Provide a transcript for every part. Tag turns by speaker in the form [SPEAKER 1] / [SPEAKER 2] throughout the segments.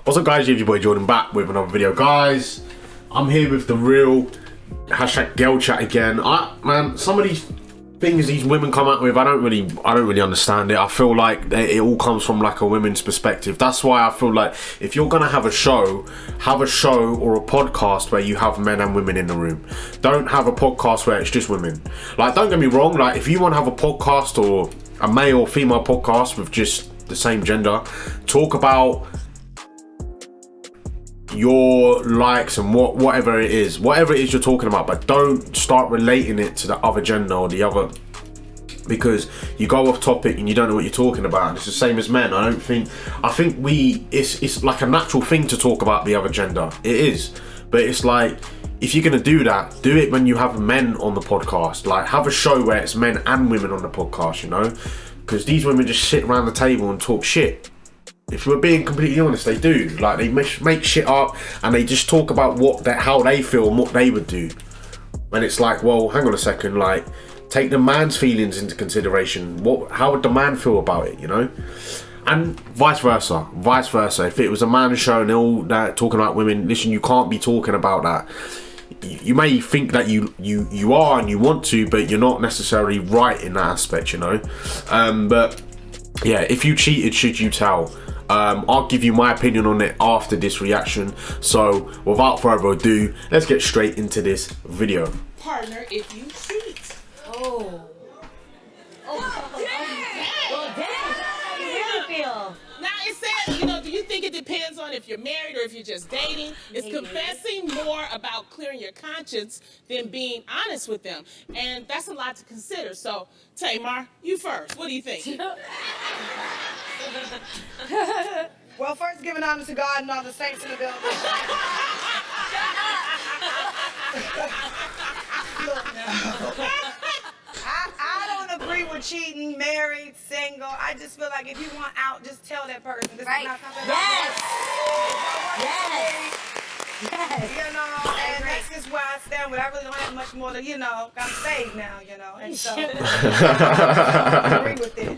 [SPEAKER 1] What's up guys, your boy Jordan back with another video. Guys, I'm here with the real #girl chat again. Man, some of these things these women come out with, I don't really understand it. I feel like it all comes from like a women's perspective. That's why I feel like if you're gonna have a show or a podcast where you have men and women in the room. Don't have a podcast where it's just women. Like, don't get me wrong, like if you want to have a podcast or a male or female podcast with just the same gender, talk about your likes and whatever it is you're talking about, but don't start relating it to the other gender or the other, because you go off topic and you don't know what you're talking about. And it's the same as men. I think it's like a natural thing to talk about the other gender. It is, but it's like, if you're gonna do that, do it when you have men on the podcast. Like, have a show where it's men and women on the podcast, you know, because these women just sit around the table and talk shit. If we're being completely honest, they do. Like, they make shit up and they just talk about how they feel and what they would do. And it's like, well, hang on a second, like, take the man's feelings into consideration. How would the man feel about it, you know? And vice versa. If it was a man's show and they're all talking about women, listen, you can't be talking about that. You may think that you are and you want to, but you're not necessarily right in that aspect, you know? But yeah, if you cheated, should you tell? I'll give you my opinion on it after this reaction. So without further ado, let's get straight into this video.
[SPEAKER 2] Partner, if you cheat.
[SPEAKER 3] Well, damn. How do you really feel?
[SPEAKER 2] Now it says, do you think it depends on if you're married or if you're just dating? Is confessing more about clearing your conscience than being honest with them? And that's a lot to consider. So, Tamar, you first. What do you think?
[SPEAKER 4] Well, first, giving honor to God and all the saints in the building. Look now. I don't agree with cheating, married, single. I just feel like if you want out, just tell that person. This is not something You know, and that's just where I stand with. I really don't have much more to, I'm saved now, and so I agree with it.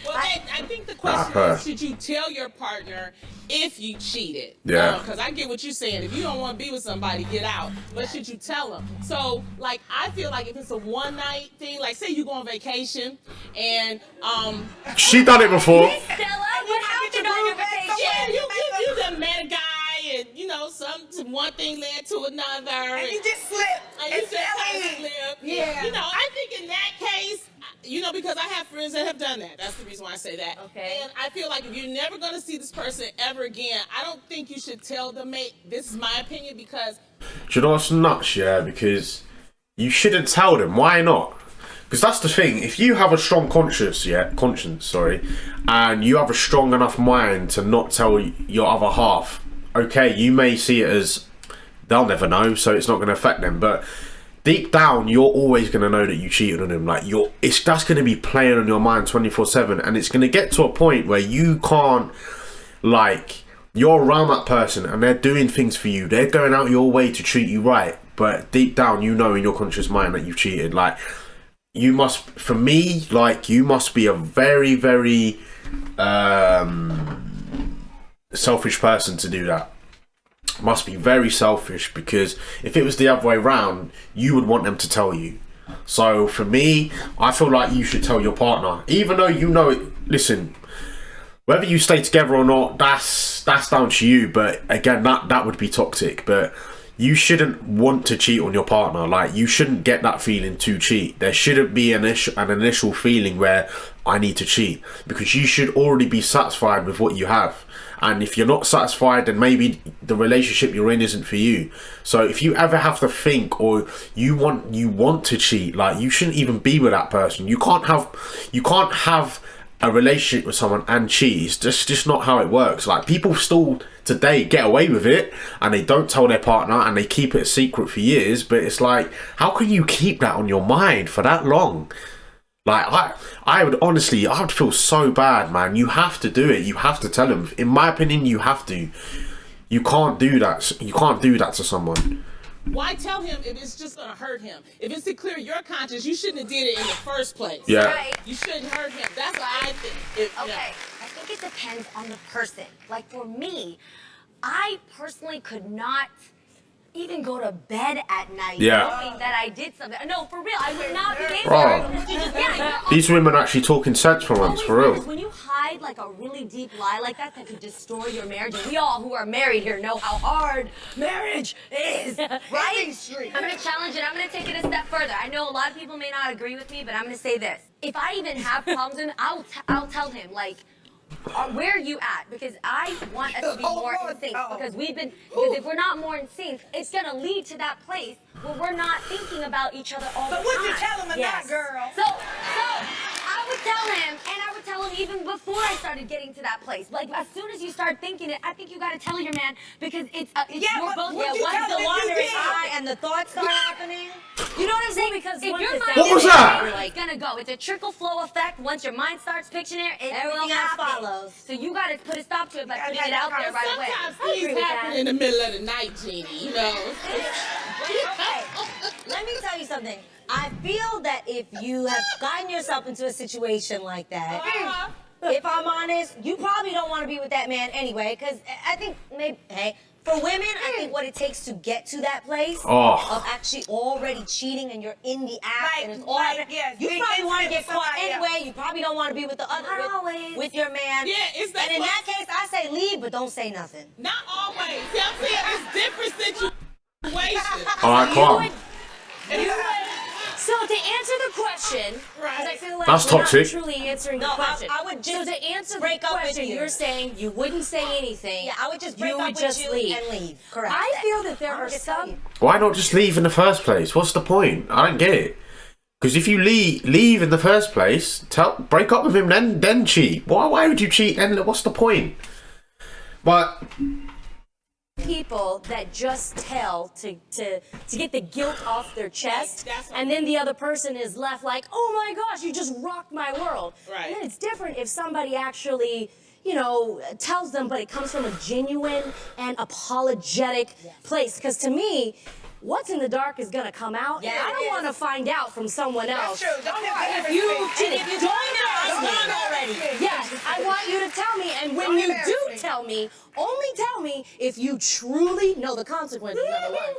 [SPEAKER 2] Well, I think the question is, should you tell your partner if you cheated?
[SPEAKER 1] Yeah.
[SPEAKER 2] Because I get what you're saying. If you don't want to be with somebody, get out. But should you tell them? So, like, I feel like if it's a one-night thing, like, say you go on vacation and
[SPEAKER 1] she done it before.
[SPEAKER 3] Stella, what happened on your vacation?
[SPEAKER 2] Yeah, you done met a guy and one thing led to another.
[SPEAKER 4] And you just slip.
[SPEAKER 2] And you just kind of slip.
[SPEAKER 4] Yeah.
[SPEAKER 2] I think in that case, because I have friends that have done that. That's the reason why I say that.
[SPEAKER 3] Okay.
[SPEAKER 2] And I feel like if you're never going to see this person ever again, I don't think you should tell them, mate. This is my opinion, because...
[SPEAKER 1] Do you know what's nuts, yeah? Because you shouldn't tell them. Why not? Because that's the thing. If you have a strong conscience, and you have a strong enough mind to not tell your other half, okay, you may see it as they'll never know, so it's not going to affect them. But deep down, you're always going to know that you cheated on them. Like, that's going to be playing on your mind 24/7, and it's going to get to a point where you can't, like, you're around that person and they're doing things for you. They're going out your way to treat you right, but deep down, you know in your conscious mind that you've cheated. Like, you must be a very, very selfish person to do that. Must be very selfish, because if it was the other way around, you would want them to tell you. So for me, I feel like you should tell your partner, even though you know it. Listen, whether you stay together or not, that's down to you. But again, that would be toxic. But you shouldn't want to cheat on your partner. Like, you shouldn't get that feeling to cheat. There shouldn't be an initial feeling where I need to cheat, because you should already be satisfied with what you have. And if you're not satisfied, then maybe the relationship you're in isn't for you. So if you ever have to think, or you want to cheat, like, you shouldn't even be with that person. You can't have a relationship with someone and cheat. It's just not how it works. Like, people still today get away with it and they don't tell their partner and they keep it a secret for years. But it's like, how can you keep that on your mind for that long? Like, I would honestly, I would feel so bad, man. You have to do it. You have to tell them. In my opinion, you have to. You can't do that. You can't do that to someone.
[SPEAKER 2] why tell him if it's just gonna hurt him? If it's to clear your conscience, you shouldn't have did it in the first place.
[SPEAKER 1] Yeah.
[SPEAKER 3] Right.
[SPEAKER 2] You shouldn't hurt him. That's what I think.
[SPEAKER 3] Okay, I think it depends on the person. Like for me, I personally could not even go to bed at night knowing that I did something. No, for real, I would not be able
[SPEAKER 1] Bro. These women are actually talking sense for once, for real.
[SPEAKER 3] When you hide like a really deep lie like that could destroy your marriage, and we all who are married here know how hard marriage is, right? I'm gonna challenge it. I'm gonna take it a step further. I know a lot of people may not agree with me, but I'm gonna say this. If I even have problems, I'll tell him like, where are you at? Because I want us to be more in sync. Because if we're not more in sync, it's gonna lead to that place where we're not thinking about each other all the time.
[SPEAKER 4] So would you tell him or not, girl?
[SPEAKER 3] So I would tell him, and I would tell him even before I started getting to that place. Like as soon as you start thinking it, I think you gotta tell your man because it's you're both.
[SPEAKER 4] Once the wandering eye
[SPEAKER 3] and the thoughts start happening. You know what I'm saying? Because if your mind
[SPEAKER 1] What was that?
[SPEAKER 3] is gonna go, it's a trickle flow effect. Once your mind starts picturing it, everything else follows. So you gotta put a stop to it by putting it out there right away.
[SPEAKER 2] Sometimes things happen in the middle of the night, Jeannie. You know.
[SPEAKER 5] Okay, let me tell you something. I feel that if you have gotten yourself into a situation like that, if I'm honest, you probably don't want to be with that man anyway, because I think maybe, hey, for women, I think what it takes to get to that place of actually already cheating and you're in the act and it's all you probably want to get caught anyway. You probably don't want to be with the other with your man.
[SPEAKER 2] Yeah, it's that.
[SPEAKER 5] And in that case, I say leave, but don't say nothing.
[SPEAKER 2] Not always. See, I'm saying it's different situations.
[SPEAKER 1] All right, calm.
[SPEAKER 6] So to answer the question, because I feel like
[SPEAKER 1] That's
[SPEAKER 6] we're
[SPEAKER 1] toxic.
[SPEAKER 6] not truly answering the question.
[SPEAKER 5] I would just
[SPEAKER 6] so to answer
[SPEAKER 5] break
[SPEAKER 6] the
[SPEAKER 5] up with
[SPEAKER 6] question,
[SPEAKER 5] you.
[SPEAKER 6] you're saying you wouldn't say anything.
[SPEAKER 5] Yeah, I would just break
[SPEAKER 6] you
[SPEAKER 5] up
[SPEAKER 6] would
[SPEAKER 5] with
[SPEAKER 6] just
[SPEAKER 5] you
[SPEAKER 6] leave.
[SPEAKER 5] and leave. Correct.
[SPEAKER 6] I feel that there
[SPEAKER 5] I'm
[SPEAKER 6] are
[SPEAKER 5] just
[SPEAKER 6] some.
[SPEAKER 5] telling you.
[SPEAKER 1] Why not just leave in the first place? What's the point? I don't get it. Because if you leave in the first place, break up with him, then cheat. Why would you cheat? Then what's the point? But
[SPEAKER 6] People that just tell to get the guilt off their chest, and then the other person is left like, oh my gosh, you just rocked my world.
[SPEAKER 2] Right.
[SPEAKER 6] And then it's different if somebody actually, tells them, but it comes from a genuine and apologetic place. Because to me, what's in the dark is gonna come out.
[SPEAKER 5] Yeah,
[SPEAKER 6] and I don't
[SPEAKER 5] it
[SPEAKER 6] want to find out from someone else.
[SPEAKER 4] That's true. Don't
[SPEAKER 6] If you cheated, don't embarrass me.
[SPEAKER 4] already.
[SPEAKER 6] Yes, I want you to tell me, and when you do tell me, only tell me if you truly know the consequences. Number one.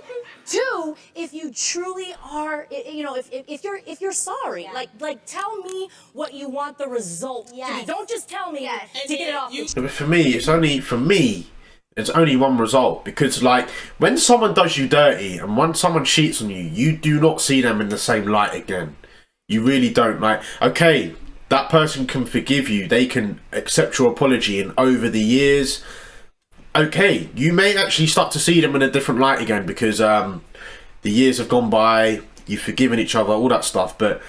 [SPEAKER 6] Two, if you truly are, if you're sorry, like tell me what you want the result to be.
[SPEAKER 5] Yes.
[SPEAKER 6] Don't just tell me to get it off.
[SPEAKER 1] But for me, it's only one result. Because like when someone does you dirty and when someone cheats on you, you do not see them in the same light again. You really don't. Like, okay, that person can forgive you, they can accept your apology, and over the years, okay, you may actually start to see them in a different light again because the years have gone by, you've forgiven each other, all that stuff. But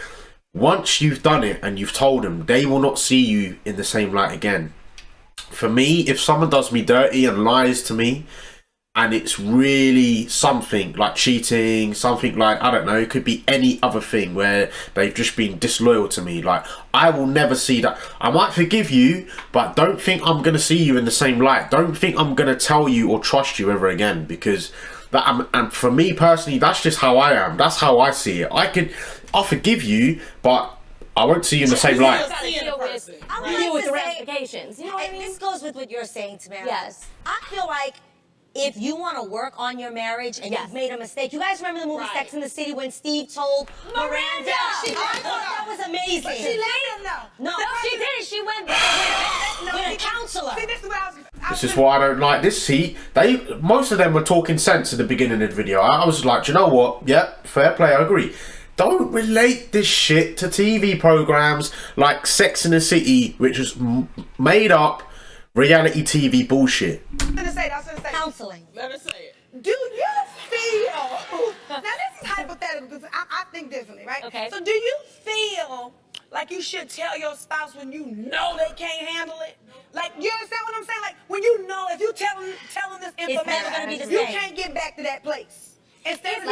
[SPEAKER 1] once you've done it and you've told them, they will not see you in the same light again. For me, if someone does me dirty and lies to me, and it's really something like cheating, something like, I don't know, it could be any other thing where they've just been disloyal to me, like, I will never see that. I might forgive you, but don't think I'm going to see you in the same light. Don't think I'm going to tell you or trust you ever again, because and for me personally, that's just how I am. That's how I see it. I'll forgive you, but I won't see you in the same light.
[SPEAKER 5] I would
[SPEAKER 6] Deal
[SPEAKER 5] like
[SPEAKER 6] with
[SPEAKER 5] to
[SPEAKER 6] the
[SPEAKER 5] say,
[SPEAKER 6] ramifications. You know what I
[SPEAKER 5] and
[SPEAKER 6] mean?
[SPEAKER 5] this goes with what you're saying, Tamara.
[SPEAKER 6] Yes.
[SPEAKER 5] I feel like if you want to work on your marriage and you've made a mistake, you guys remember the movie Sex and the City when Steve told Miranda? I thought that was amazing.
[SPEAKER 4] But she let him know.
[SPEAKER 5] No, she didn't. She went with a counselor.
[SPEAKER 4] See, this is what
[SPEAKER 1] This is what I don't like. Most of them were talking sense at the beginning of the video. I was like, do you know what? Yep, fair play, I agree. Don't relate this shit to TV programs like Sex and the City, which is made up reality TV bullshit.
[SPEAKER 4] I was gonna say.
[SPEAKER 5] Counseling.
[SPEAKER 2] Let her say it.
[SPEAKER 4] Do you feel? Now this is hypothetical because I think differently, right?
[SPEAKER 6] Okay.
[SPEAKER 4] So do you feel like you should tell your spouse when you know they can't handle it? Like, you understand what I'm saying? Like, when you know if you tell them this information,
[SPEAKER 5] never gonna be the
[SPEAKER 4] you
[SPEAKER 5] same.
[SPEAKER 4] can't get back to that place. Instead of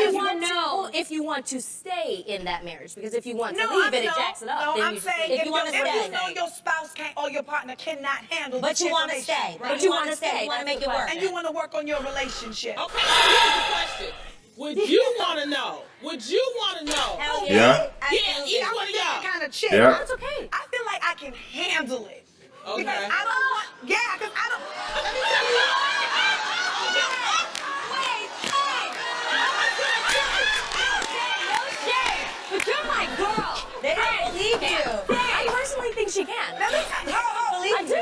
[SPEAKER 6] If you want to stay in that marriage, because if you want to
[SPEAKER 4] No,
[SPEAKER 6] leave it, it jacks it up.
[SPEAKER 4] No,
[SPEAKER 6] then
[SPEAKER 4] I'm
[SPEAKER 6] you just
[SPEAKER 4] saying
[SPEAKER 6] leave.
[SPEAKER 4] if you
[SPEAKER 5] wanna
[SPEAKER 4] know
[SPEAKER 5] stay.
[SPEAKER 4] your spouse can't or your partner cannot handle
[SPEAKER 5] But
[SPEAKER 4] this
[SPEAKER 5] you want to
[SPEAKER 4] information,
[SPEAKER 5] stay.
[SPEAKER 4] right?
[SPEAKER 5] But you want to stay. You want to make it work.
[SPEAKER 4] And you want to work on your relationship.
[SPEAKER 2] Okay, so here's the question. Would you want to know? Would you want to know?
[SPEAKER 5] Hell
[SPEAKER 1] Yeah.
[SPEAKER 2] Yeah,
[SPEAKER 5] Absolutely.
[SPEAKER 2] each
[SPEAKER 4] I'm
[SPEAKER 2] one
[SPEAKER 4] a
[SPEAKER 2] of
[SPEAKER 4] different
[SPEAKER 2] y'all.
[SPEAKER 4] kind of chick.
[SPEAKER 1] Yeah.
[SPEAKER 6] That's okay.
[SPEAKER 4] I feel like I can handle it.
[SPEAKER 2] Okay.
[SPEAKER 4] Because I don't want, yeah, because I don't. Let me tell
[SPEAKER 5] But you're my girl. They don't believe you.
[SPEAKER 6] I personally think she can.
[SPEAKER 4] Let me tell you.
[SPEAKER 5] I do.
[SPEAKER 4] I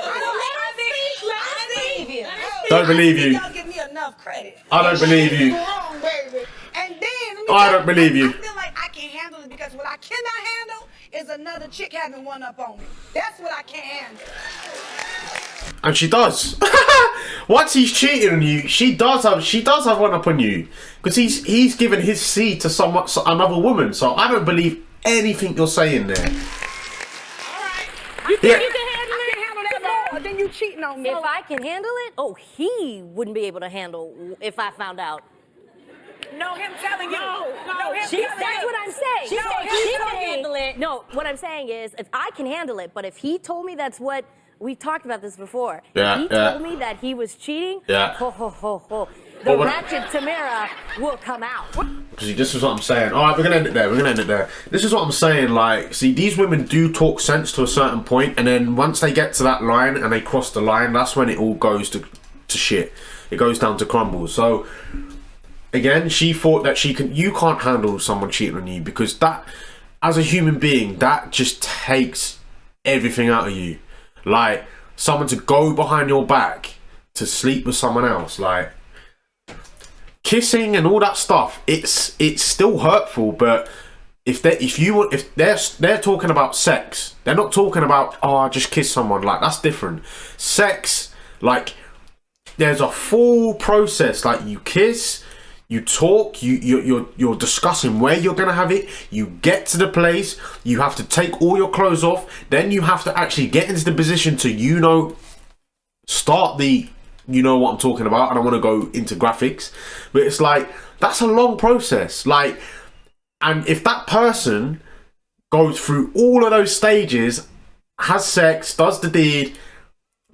[SPEAKER 5] believe you.
[SPEAKER 1] Don't believe you.
[SPEAKER 4] Y'all give me enough credit.
[SPEAKER 1] I don't believe you.
[SPEAKER 4] Wrong, baby. And then let me
[SPEAKER 1] I
[SPEAKER 4] tell
[SPEAKER 1] don't believe you.
[SPEAKER 4] I feel like I can handle it because what I cannot handle is another chick having one up on me. That's what I can't handle.
[SPEAKER 1] And she does. Once he's cheating on you, she does have one up on you, because he's given his seed to another woman. So I don't believe anything you're saying there.
[SPEAKER 6] You think
[SPEAKER 1] Yeah.
[SPEAKER 6] you can handle it?
[SPEAKER 4] Handle that more than you cheating on me.
[SPEAKER 7] If I can handle it, oh, he wouldn't be able to handle if I found out.
[SPEAKER 4] No, him telling you. No, him
[SPEAKER 7] That's
[SPEAKER 4] telling you.
[SPEAKER 7] what I'm saying.
[SPEAKER 4] She said
[SPEAKER 7] She
[SPEAKER 4] she
[SPEAKER 7] can
[SPEAKER 4] told me.
[SPEAKER 7] handle it. No, what I'm saying is, if I can handle it, but if he told me that's what we've talked about this before.
[SPEAKER 1] Yeah,
[SPEAKER 7] if he
[SPEAKER 1] yeah.
[SPEAKER 7] told me that he was cheating.
[SPEAKER 1] Yeah.
[SPEAKER 7] Ho ho ho ho.
[SPEAKER 1] But
[SPEAKER 7] The
[SPEAKER 1] what-
[SPEAKER 7] ratchet Tamara will come out.
[SPEAKER 1] See, this is what I'm saying. All right, we're gonna end it there. This is what I'm saying. Like, see, these women do talk sense to a certain point, and then once they get to that line and they cross the line, that's when it all goes to shit. It goes down to crumbles. So, again, she thought that you can't handle someone cheating on you, because that, as a human being, that just takes everything out of you. Like, someone to go behind your back to sleep with someone else, like. Kissing and all that stuff, it's still hurtful, but if they're talking about sex, they're not talking about, oh, I just kiss someone. Like, that's different. Sex, like, there's a full process. Like, you kiss, you talk, you're discussing where you're gonna have it, you get to the place, you have to take all your clothes off, then you have to actually get into the position to start the, you know what I'm talking about. I don't want to go into graphics, but it's like, that's a long process. Like, and if that person goes through all of those stages, has sex, does the deed,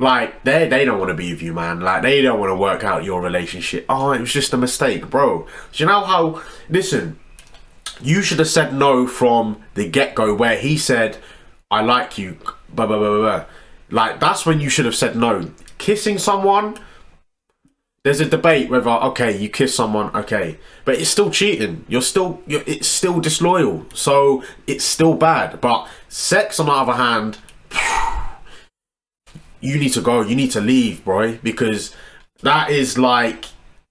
[SPEAKER 1] like, they don't want to be with you, man. Like, they don't want to work out your relationship. Oh, it was just a mistake, bro. Do you know how, listen, you should have said no from the get-go, where he said, I like you, blah, blah, blah, blah. Like, that's when you should have said no. Kissing someone, there's a debate whether, okay, you kiss someone, okay, but it's still cheating. It's still disloyal, so it's still bad. But sex, on the other hand, you need to go, you need to leave, bro, because that is like,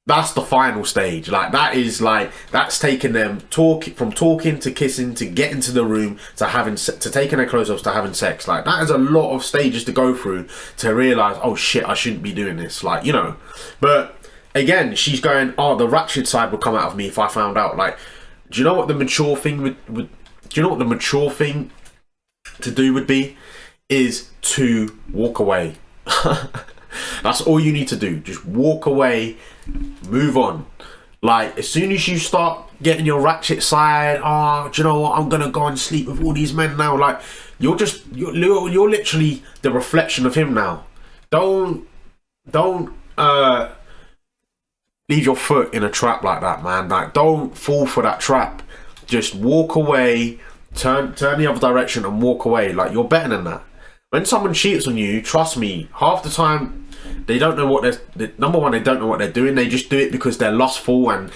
[SPEAKER 1] that's the final stage. Like, that is like, that's taking them from talking to kissing to getting to the room to taking their clothes off to having sex. Like, that is a lot of stages to go through to realize, oh shit, I shouldn't be doing this. Like, you know, but again, she's going, oh, the ratchet side would come out of me if I found out. Like, do you know what the mature thing do you know what the mature thing to do would be? Is to walk away. That's all you need to do. Just walk away, move on. Like, as soon as you start getting your ratchet side, oh, do you know what? I'm gonna go and sleep with all these men now. Like, you're literally the reflection of him now. Don't leave your foot in a trap like that, man. Like, don't fall for that trap. Just walk away, turn the other direction and walk away. Like, you're better than that. When someone cheats on you, trust me, half the time they don't know what number one, they don't know what they're doing. They just do it because they're lustful and,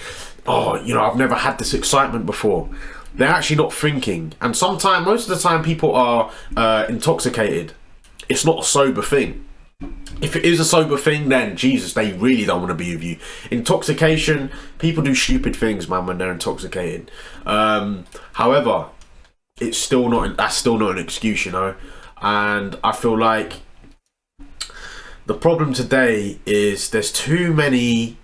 [SPEAKER 1] oh, you know, I've never had this excitement before. They're actually not thinking. And sometimes, most of the time, people are intoxicated. It's not a sober thing. If it is a sober thing, then Jesus, they really don't want to be with you. Intoxication, people do stupid things, man, when they're intoxicated. However, that's still not an excuse, you know. And I feel like the problem today is there's too many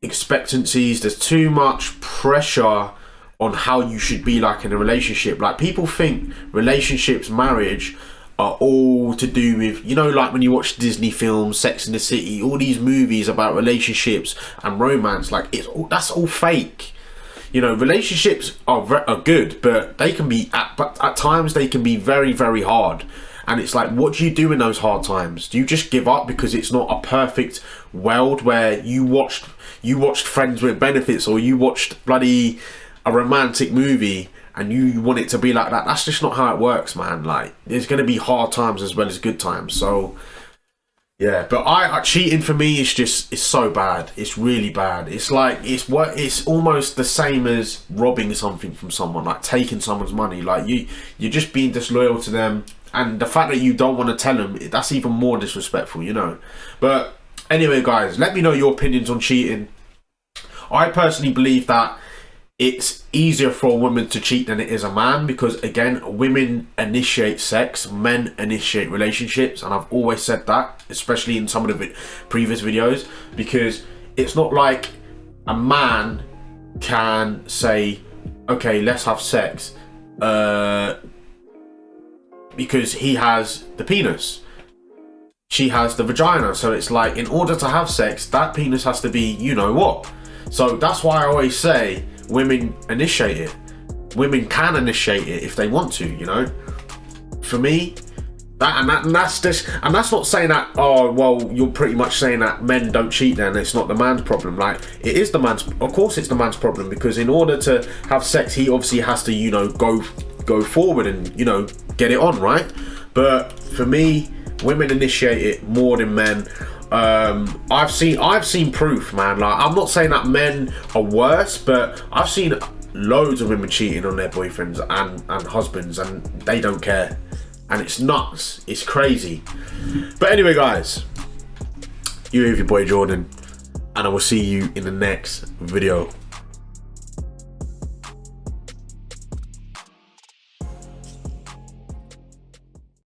[SPEAKER 1] expectancies, there's too much pressure on how you should be like in a relationship. Like, people think relationships, marriage are all to do with, you know, like when you watch Disney films, Sex and the City, all these movies about relationships and romance, like, that's all fake. You know, relationships are good, but they can be at times they can be very, very hard. And it's like, what do you do in those hard times? Do you just give up because it's not a perfect world where you watched you watched Friends with Benefits or you watched bloody a romantic movie and you want it to be like that. That's just not how it works, man. Like, there's going to be hard times as well as good times. So yeah, but cheating for me is just, it's so bad. It's really bad. It's like, it's almost the same as robbing something from someone, like taking someone's money. Like you're just being disloyal to them, and the fact that you don't want to tell them, that's even more disrespectful, you know. But anyway, guys, let me know your opinions on cheating. I personally believe that it's easier for a woman to cheat than it is a man, because again, women initiate sex, men initiate relationships, and I've always said that, especially in some of the previous videos, because it's not like a man can say, okay, let's have sex, because he has the penis, she has the vagina. So it's like, in order to have sex, that penis has to be, you know what. So that's why I always say women initiate it. Women can initiate it if they want to, you know. For me, that's not saying that, oh well, you're pretty much saying that men don't cheat then, it's not the man's problem. Like, it is the man's, of course it's the man's problem, because in order to have sex, he obviously has to, you know, go forward and, you know, get it on, right? But for me, women initiate it more than men. I've seen proof, man. Like, I'm not saying that men are worse, but I've seen loads of women cheating on their boyfriends and husbands, and they don't care, and it's nuts, it's crazy. But anyway, guys, you have your boy Jordan, and I will see you in the next video.